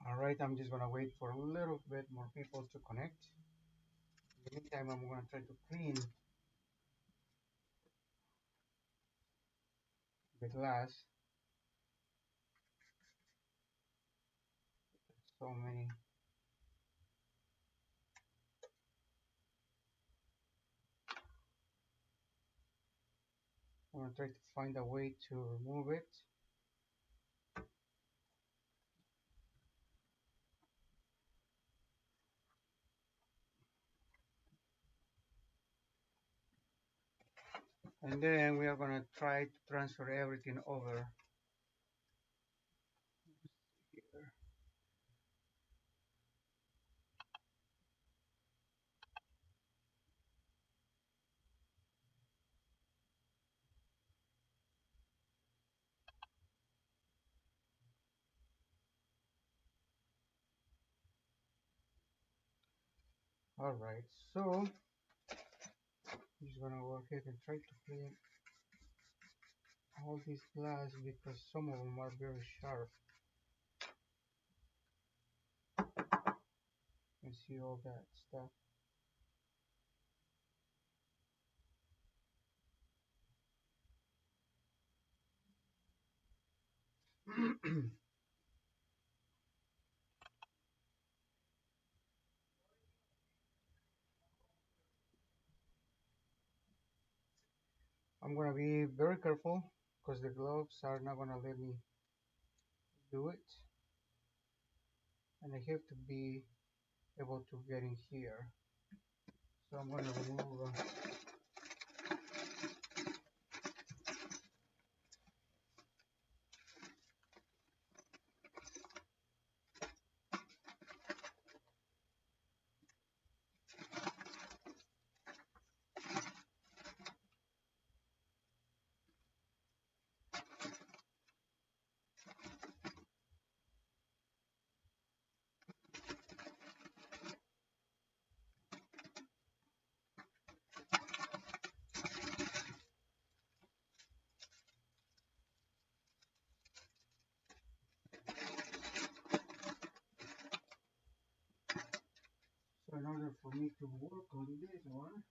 All right, I'm just gonna wait for a little bit more people to connect. In the meantime, I'm gonna try to clean the glass. So many. I'm gonna try to find a way to remove it. And then we are gonna try to transfer everything over here. All right, so I'm just gonna go ahead and try to clean all these glass because some of them are very sharp. You see all that stuff. I'm gonna be very careful because the gloves are not gonna let me do it, and I have to be able to get in here. So I'm gonna remove. So in order for me to work on this one,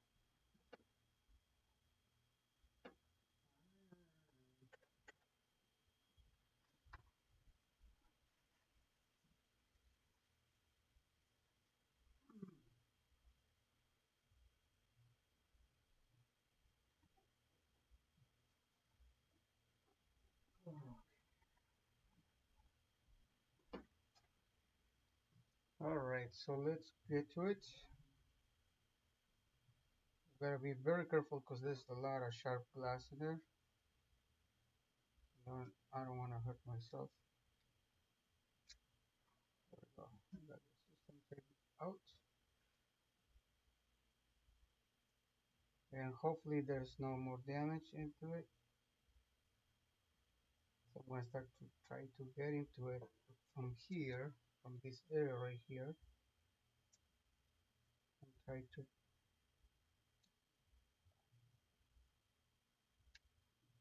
all right. So let's get to it. Gotta be very careful because there's a lot of sharp glass in there. I don't want to hurt myself. There we go. Got the system taken out, and hopefully there's no more damage into it. So I'm gonna start to try to get into it from here, from this area right here, and try to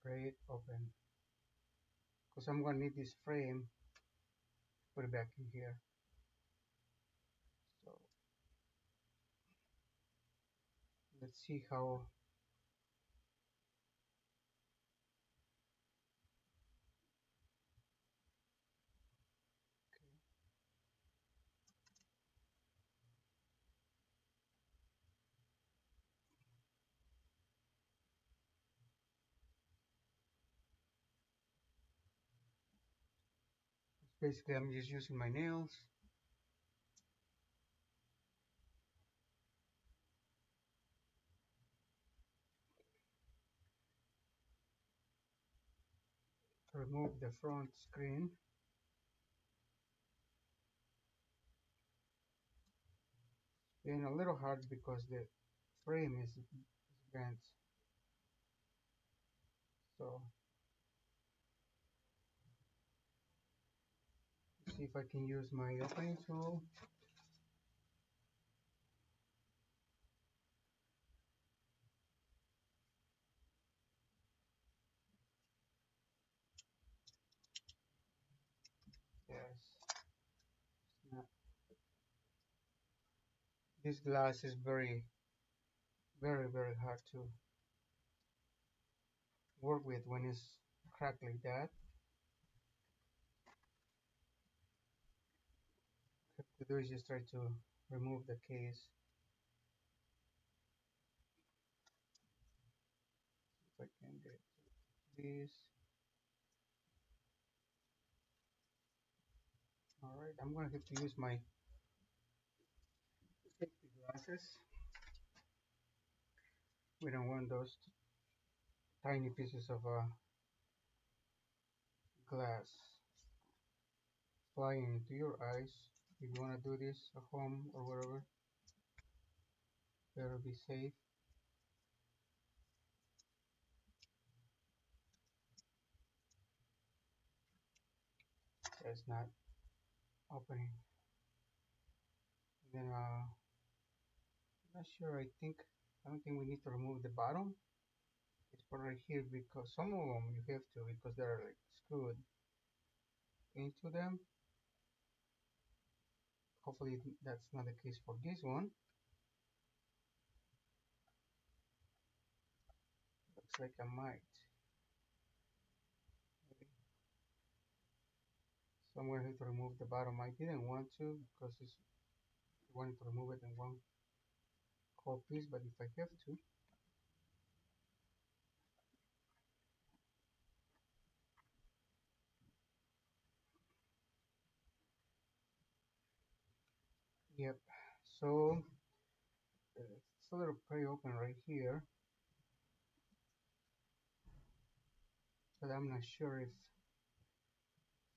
pry it open. Because I'm gonna need this frame to put it back in here. So let's see how. Basically, I'm just using my nails. To remove the front screen. Being a little hard because the frame is bent. So see if I can use my opening tool. Yes. This glass is very hard to work with when it's cracked like that. What to do is just try to remove the case. If I can get this. Alright, I'm gonna have to use my safety glasses. We don't want those tiny pieces of glass flying into your eyes. If you want to do this at home or wherever, better be safe. That's not opening. Then I'm not sure. I don't think we need to remove the bottom. It's put right here because some of them you have to because they're like screwed into them. Hopefully that's not the case for this one. Looks like I might. So I'm gonna have to remove the bottom. I didn't want to because I wanted to remove it in one whole piece, but if I have to, yep. So it's a little pretty open right here, but I'm not sure if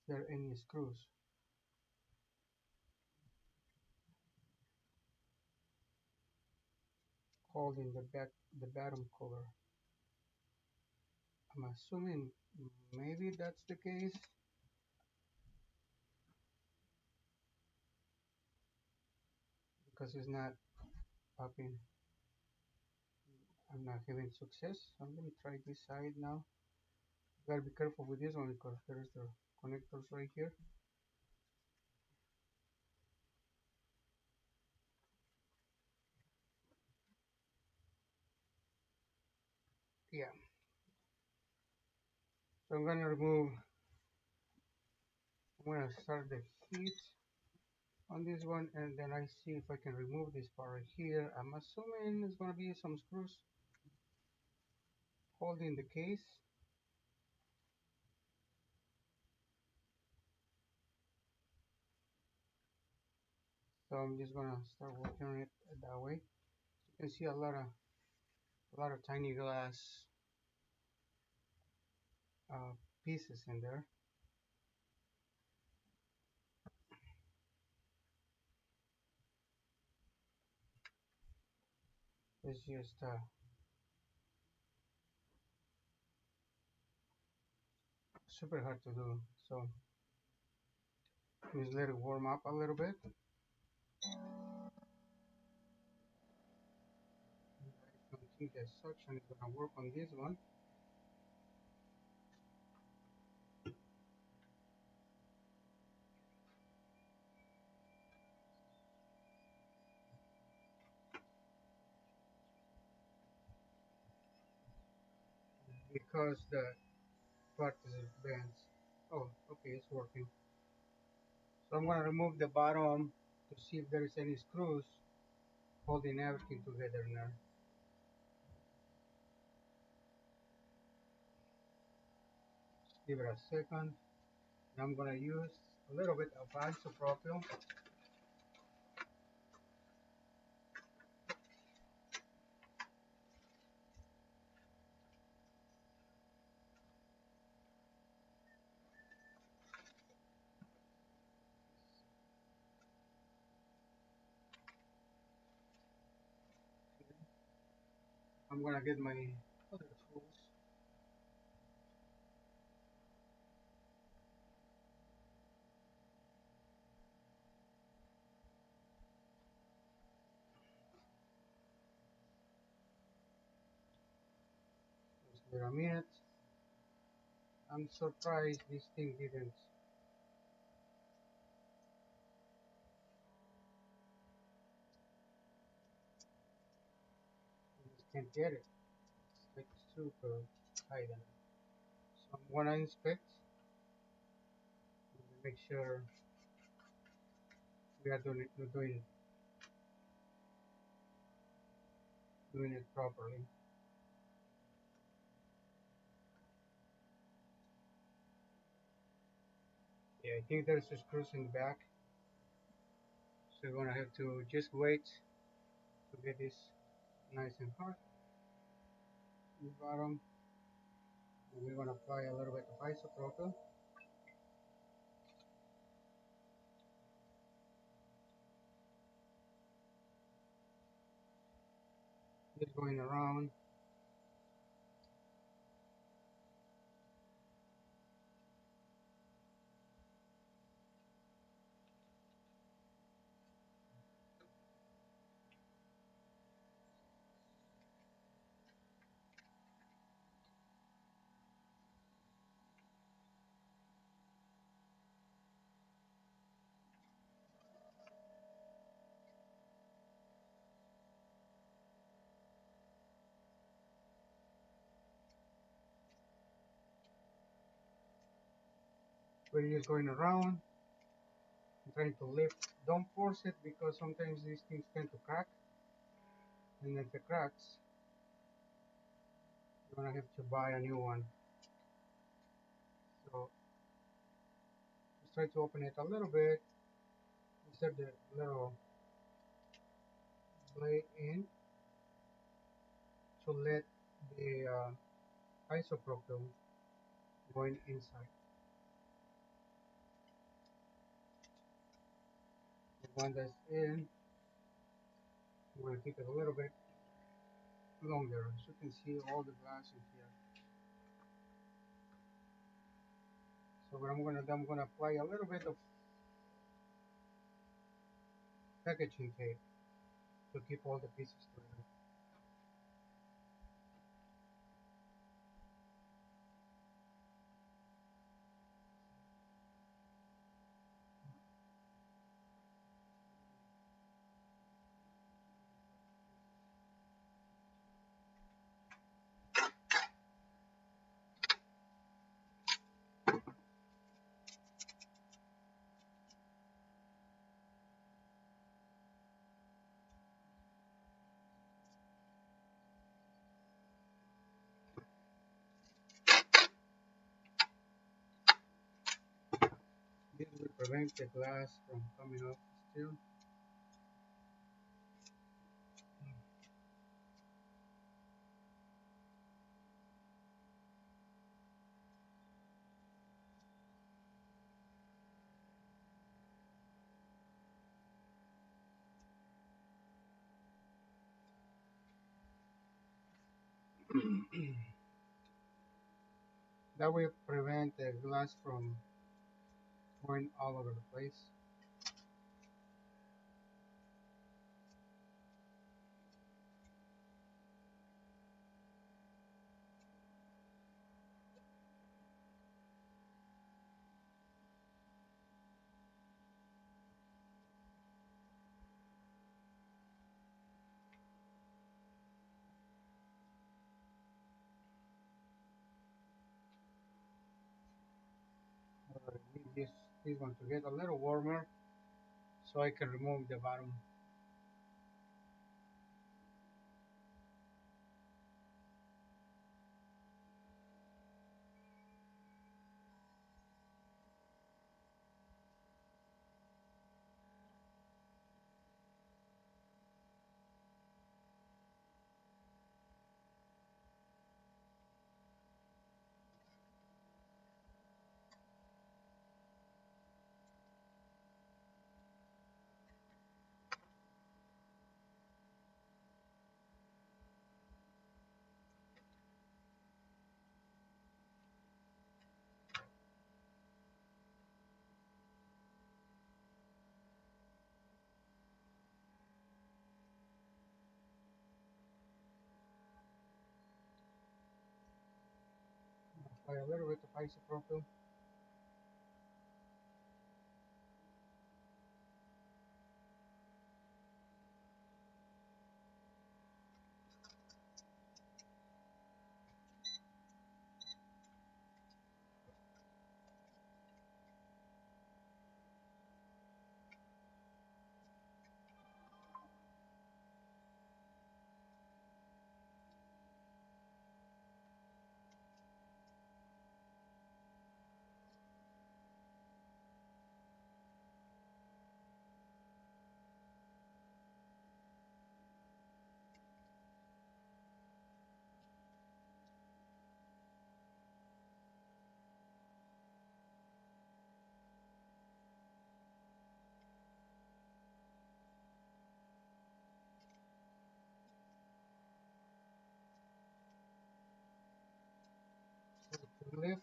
there are any screws holding the bottom cover. I'm assuming maybe that's the case because it's not popping. I'm not having success. I'm gonna try this side now. Gotta be careful with this one because there's the connectors right here. Yeah. So I'm gonna start the heat on this one and then I see if I can remove this part right here. I'm assuming it's gonna be some screws holding the case. So I'm just gonna start working on it that way. You can see a lot of tiny glass uh, pieces in there. It's just super hard to do. So just let it warm up a little bit. I don't think the suction is gonna work on this one. Because the part is bent. Oh, okay, it's working. So I'm gonna remove the bottom to see if there is any screws holding everything together now. Just give it a second. And I'm gonna use a little bit of isopropyl. I'm gonna get my other tools. Just give it a minute. I'm surprised this thing didn't can't get it. It's like super high then. So I'm gonna inspect and make sure we are doing it properly. Yeah, I think there's a screws in the back, so we're gonna have to just wait to get this nice and hard in the bottom. And we're gonna apply a little bit of isopropyl. Just going around. We're just going around and trying to lift. Don't force it because sometimes these things tend to crack, and if it cracks, you're gonna have to buy a new one. So just try to open it a little bit, insert the little blade in to let the isopropyl going inside. And when that's in, I'm going to keep it a little bit longer. As you can see all the glass in here. So what I'm going to do, I'm going to apply a little bit of packaging tape to keep all the pieces together. This will prevent the glass from coming off still. That will prevent the glass from going all over the place. Need this one to get a little warmer so I can remove the bottom. Apply a little bit of isopropyl. lift.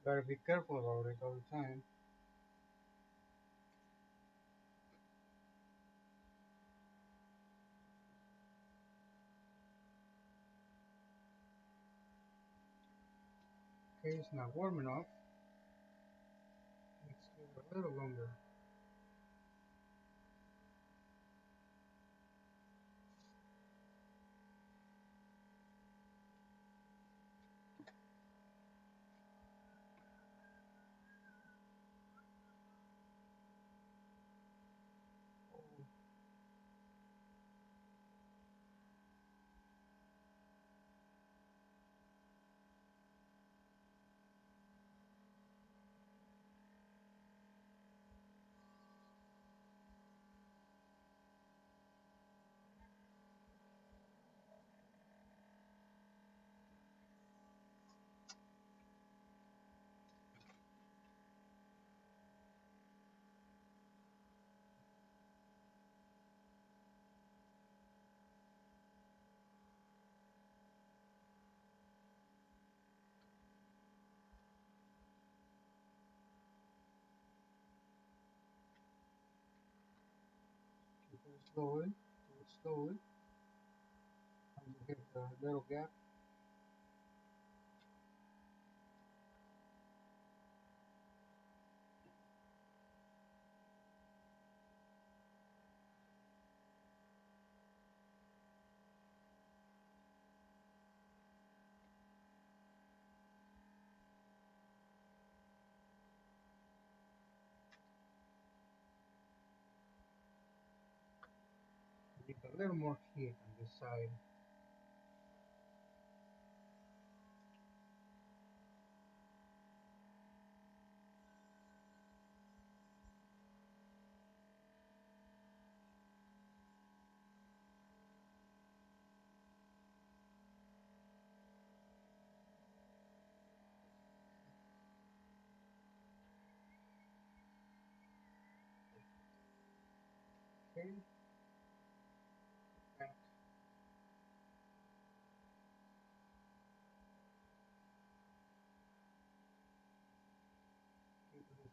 Gotta be careful about it all the time. Okay, it's not warm enough. Let's give it a little longer. Keep it slowly, do it slowly. And you get the little gap. You need a little more heat on this side. Okay, back. Keep lifting.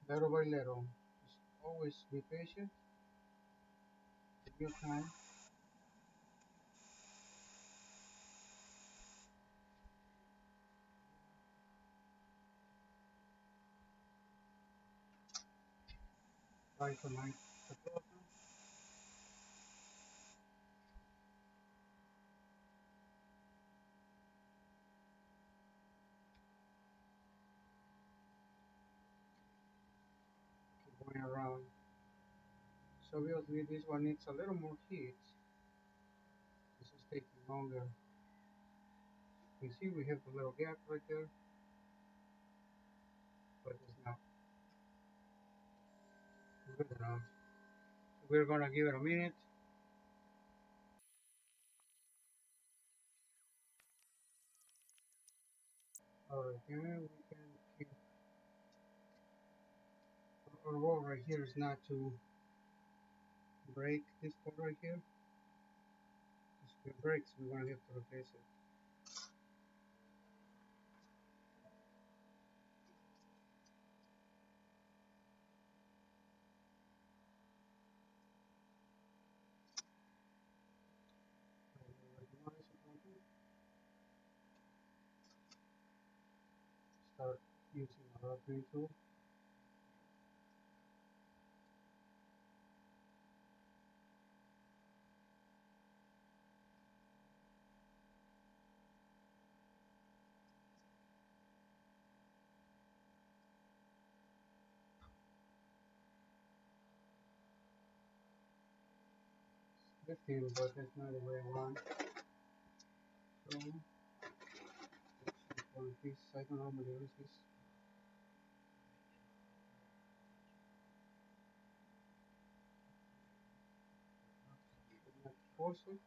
Little by little. Just always be patient. Take your time. Try to light the bottom. Keep going around. So obviously this one needs a little more heat. This is taking longer. You see we have a little gap right there, but it's not good enough. So we're gonna give it a minute. Alright, then we can keep our goal right here is not to break this part right here. If it breaks, we're gonna have to replace it. Start using a roughing tool. lifting, but that's not the way I want. So for this, I don't normally use this. Not force it.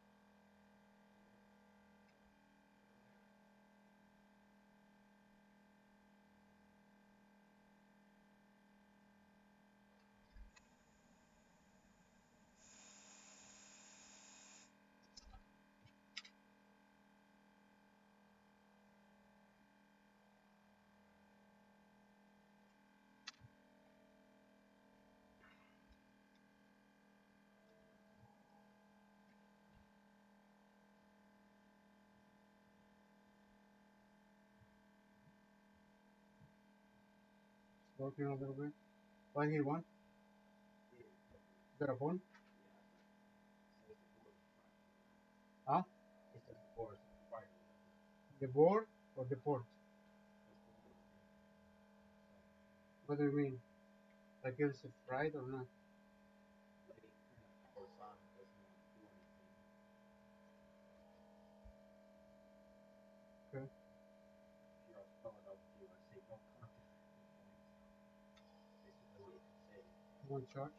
Working a little bit. Right here, one. Is that a bone? Huh? The board or the port? What do you mean? Like is it fried or not? Okay. One charge.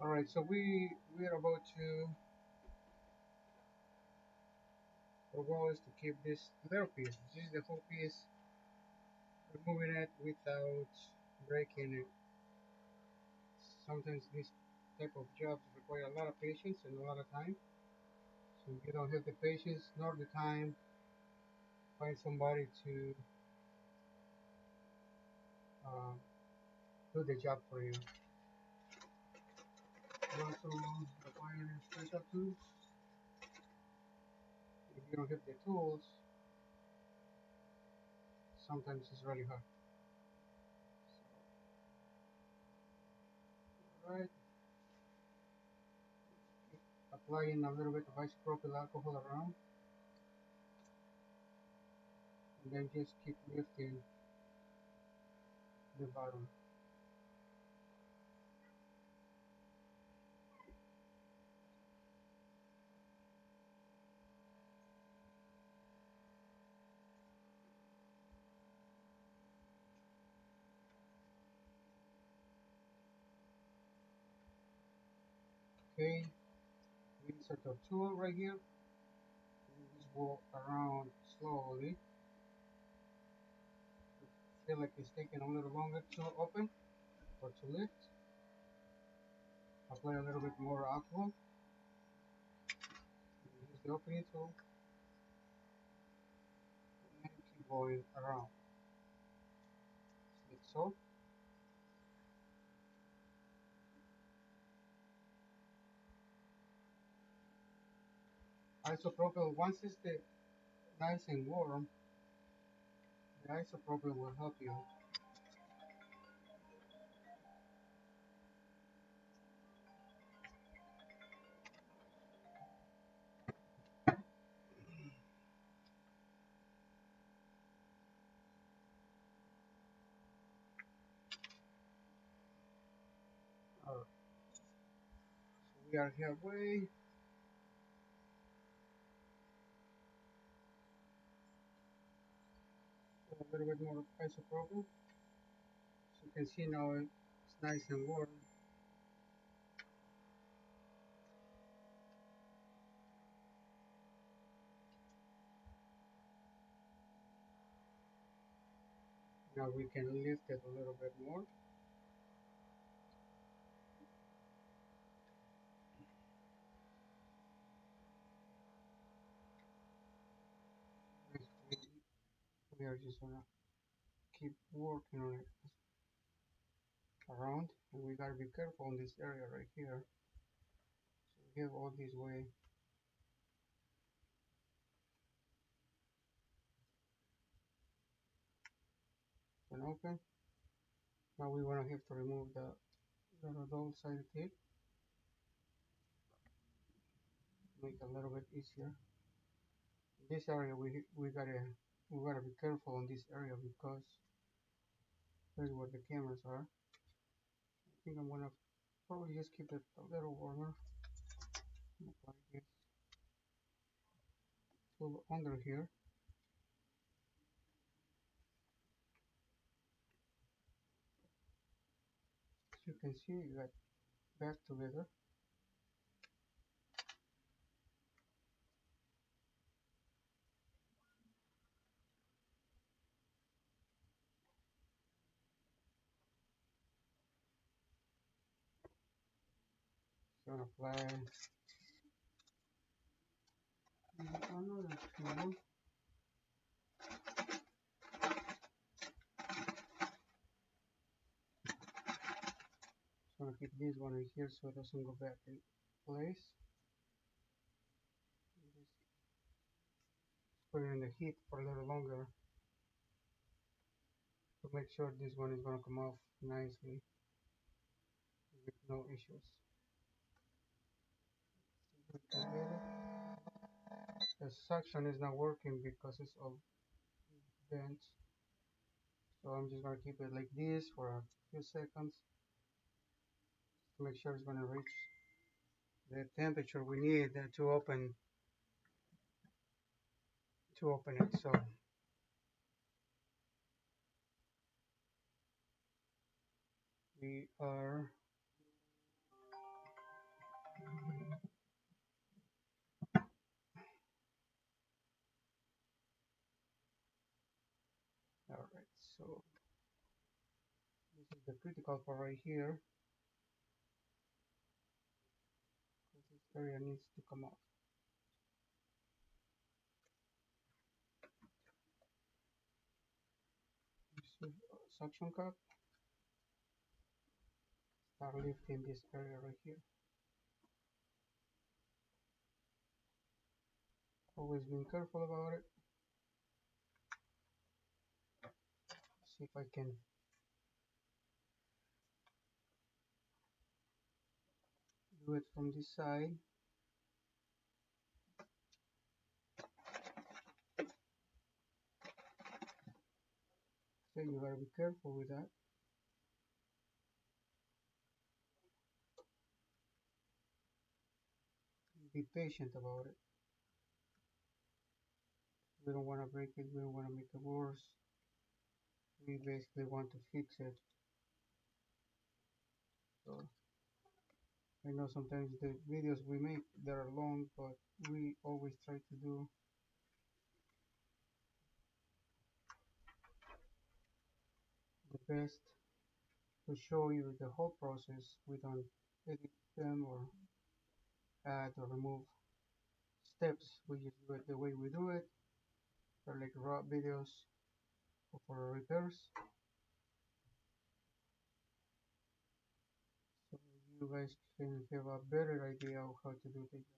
All right. So we are about to. Our goal is to keep this little piece. This is the whole piece. Removing it without breaking it. Sometimes this type of jobs require a lot of patience and a lot of time. So if you don't have the patience nor the time, find somebody to uh, do the job for you. You also require special tools. If you don't have the tools, sometimes it's really hard. So, alright, keep applying a little bit of isopropyl alcohol around, and then just keep lifting the bottom. Okay, we insert our tool right here, and just walk around slowly. Feel like it's taking a little longer to open or to lift. Apply a little bit more alcohol. Use the opening tool and keep going around. Like so. Isopropyl, once it's nice and warm, the isopropyl will help you. Alright, so we are halfway. A little bit more isopropyl. So you can see now it's nice and warm. Now we can lift it a little bit more. We are just gonna keep working on it around, and we gotta be careful in this area right here. So we have all this way and open. Now we wanna have to remove the double sided tape. Make it a little bit easier. This area we gotta be careful in this area because that's where the cameras are. I think I'm gonna probably just keep it a little warmer, like this, a little under here. As you can see, you got back together. So I'm gonna apply another tool. So I'm gonna keep this one in here so it doesn't go back in place. Just put it in the heat for a little longer to make sure this one is gonna come off nicely with no issues. The suction is not working because it's all bent. So I'm just gonna keep it like this for a few seconds to make sure it's gonna reach the temperature we need to open it. So we are all right. So this is the critical part right here. This area needs to come off. Suction cup. Start lifting this area right here. Always being careful about it. See if I can do it from this side. So you gotta be careful with that. Be patient about it. We don't want to break it. We don't want to make it worse. We basically want to fix it. So I know sometimes the videos we make they're long, but we always try to do the best to show you the whole process. We don't edit them or add or remove steps. We just do it the way we do it. They're like raw videos for repairs. So you guys can have a better idea of how to do things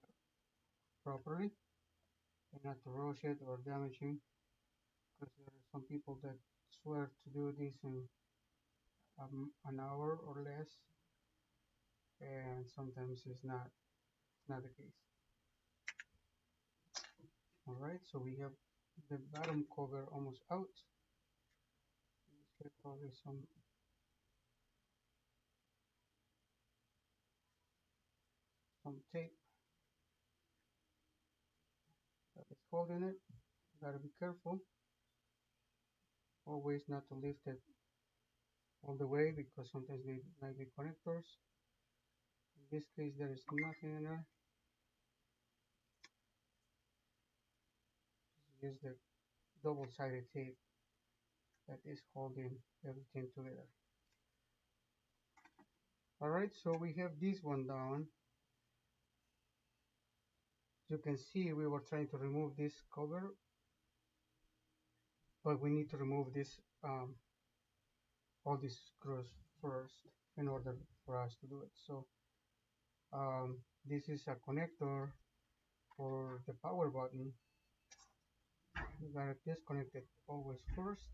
properly and not to rush it or damaging, because there are some people that swear to do this in an hour or less, and sometimes it's not the case. All right, so we have the bottom cover almost out. Let's get probably some tape that is holding it. You gotta be careful, always not to lift it all the way because sometimes they might be connectors. In this case, there is nothing in there. Just the double-sided tape that is holding everything together. All right, so we have this one down. You can see we were trying to remove this cover, but we need to remove this all these screws first in order for us to do it. So this is a connector for the power button. You gotta disconnect it always first.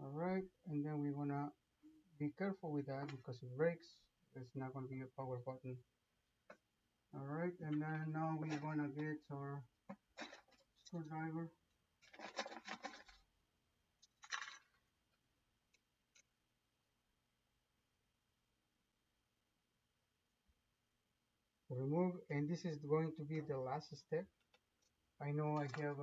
All right, and then we wanna be careful with that because it breaks. It's not gonna be a power button. All right, and then now we're gonna get our screwdriver. remove, and this is going to be the last step. I know I have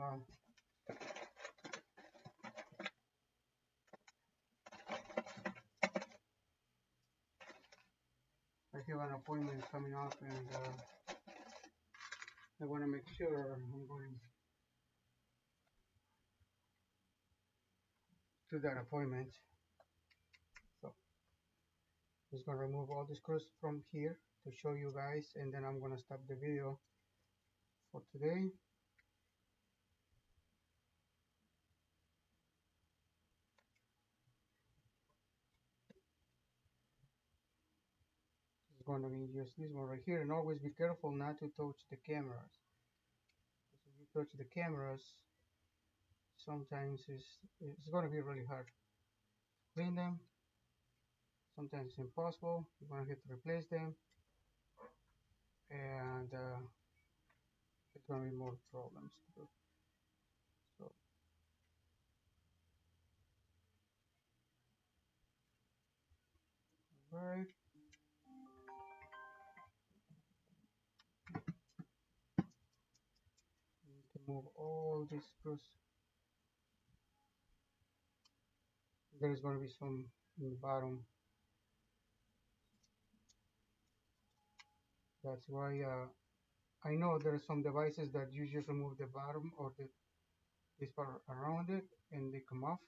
an appointment coming up, and I want to make sure I'm going to that appointment. So I'm just going to remove all the screws from here to show you guys, and then I'm going to stop the video for today. It's going to be just this one right here, and always be careful not to touch the cameras. Because if you touch the cameras, sometimes it's going to be really hard to clean them. Sometimes it's impossible. You're going to have to replace them, and it's going to be more problems to do. So, alright, need to move all these screws. There is going to be some in the bottom. That's why I know there are some devices that you just remove the bottom or this part around it and they come off.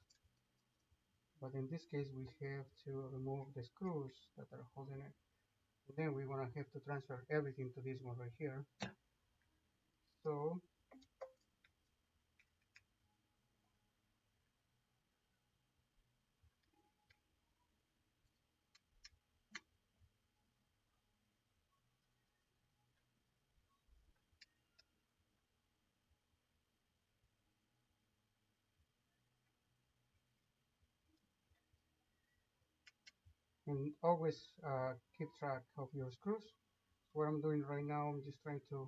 But in this case, we have to remove the screws that are holding it. And then we're going to have to transfer everything to this one right here. So and always keep track of your screws. So what I'm doing right now, I'm just trying to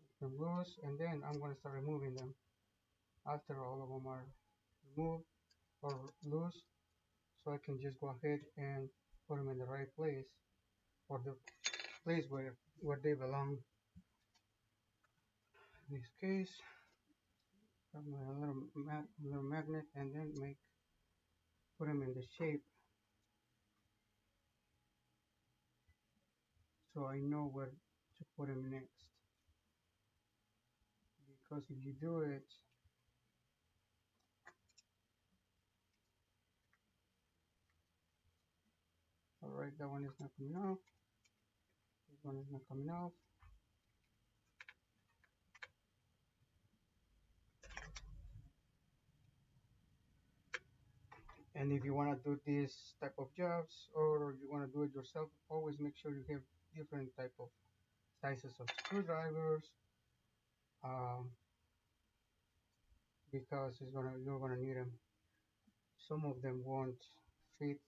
make them loose, and then I'm going to start removing them after all of them are removed or loose, so I can just go ahead and put them in the right place, or the place where they belong. In this case, grab my little magnet and then put them in the shape so I know where to put them next. Because if you do it, alright, that one is not coming off. This one is not coming off. And if you want to do this type of jobs or you want to do it yourself, always make sure you have different type of sizes of screwdrivers, um, because you're gonna need them. Some of them won't fit.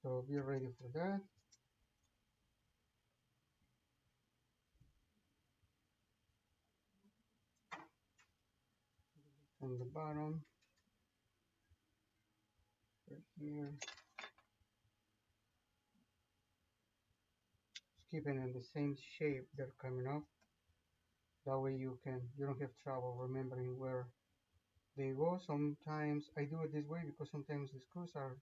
So be ready for that. On the bottom, right here, just keep it in the same shape they're coming off. That way you don't have trouble remembering where they go. Sometimes I do it this way because sometimes the screws are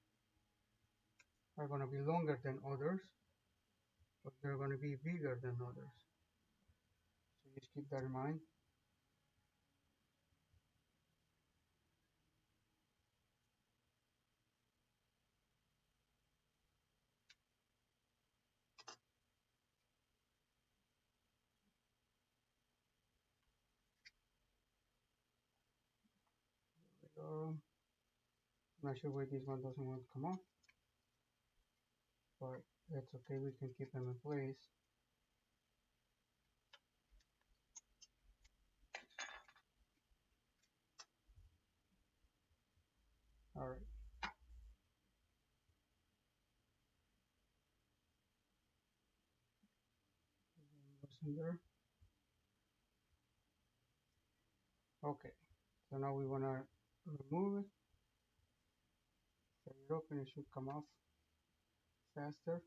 gonna be longer than others, but they're gonna be bigger than others. So just keep that in mind. So I'm not sure why this one doesn't want to come off, but that's okay. We can keep them in place. All right. What's in there? Okay. So now we want to remove it, set it open, it should come off faster.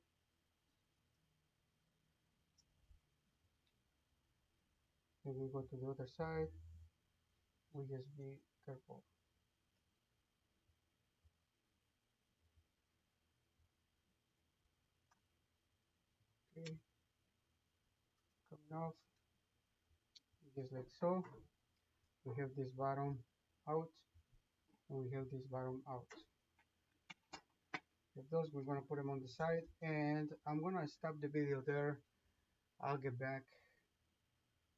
Then we go to the other side, we just be careful. Okay, coming off, just like so. We have this bottom out, and we have this bottom out. With those, we're gonna put them on the side, and I'm gonna stop the video there. I'll get back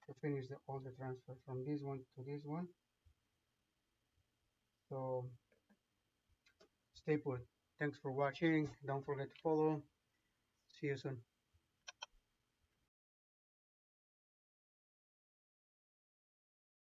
to finish all the transfer from this one to this one. So stay put. Thanks for watching. Don't forget to follow. See you soon.